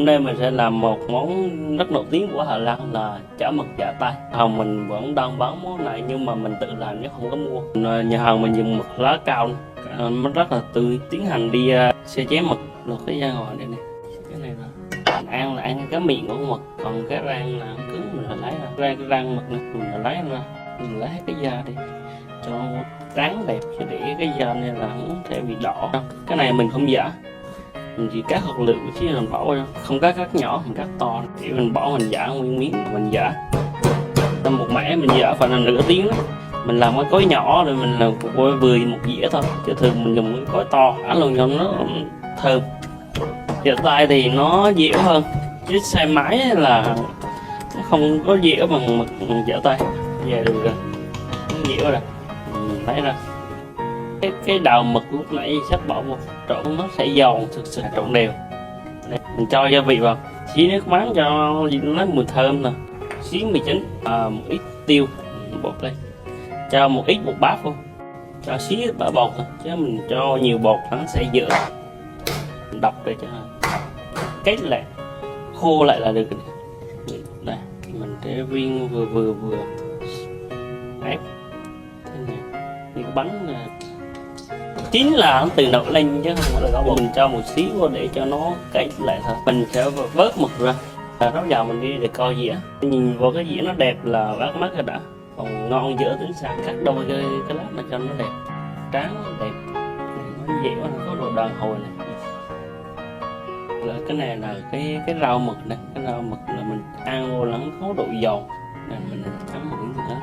Hôm nay mình sẽ làm một món rất nổi tiếng của Hà Lan là chả mực giả tay. Hồng mình vẫn đang bán món này nhưng mà mình tự làm chứ không có mua. Nhà hàng mình dùng mực lá cao, nó rất là tươi. Tiến hành đi xe chém mực lột cái da ngoài đây này. Cái này là ăn cái miệng của mực, còn cái răng là cứng mình là lấy ra. Cái răng mực này mình là lấy ra, mình lấy cái da đi cho trắng đẹp, chứ để cái da này là nó sẽ bị đỏ. Cái này mình không giả, mình chỉ cắt hạt lựu chứ mình bỏ vô, không cắt nhỏ, mình cắt to để mình bỏ, mình giả nguyên miếng mình giả. Trong một mẻ mình giả phải là nửa tiếng đó. Mình làm cái cối nhỏ rồi mình làm vừa một dĩa thôi, chứ thường mình dùng cái cối to ăn luôn cho nó thơm. Giả tay thì nó dẻo hơn, chứ xe máy là nó không có dẻo bằng mực giả tay. Về được rồi, nó dẻo rồi, mình lấy ra. Cái đầu mực lúc nãy sắp bỏ vô trộn nó sẽ giòn, thực sự trộn đều. Đây, mình cho gia vị vào, xí nước mắm cho nó mùi thơm nè, xí mì chính, một ít tiêu bột lên, cho một ít bột bắp vô, cho xí bả bột thôi, chứ mình cho nhiều bột nó sẽ dở. Mình đập để cho kết lại, khô lại là được. Đây mình để viên vừa ép thế này, như cái bánh này. Chín là nó từ nổi lên chứ không phải là mình cho một xíu vô để cho nó kết lại thôi. Mình sẽ vớt mực ra, rau dầu mình đi để coi dĩa, nhìn vào cái dĩa nó đẹp là bắt mắt rồi đã. Còn ngon dở tính sao cắt đôi cái lát này cho nó đẹp, tráng đẹp, nó dẻo, nó có độ đàn hồi này. Là cái này là cái rau mực này, cái rau mực là mình ăn vô là nó có độ giòn, nên mình chấm một miếng nữa.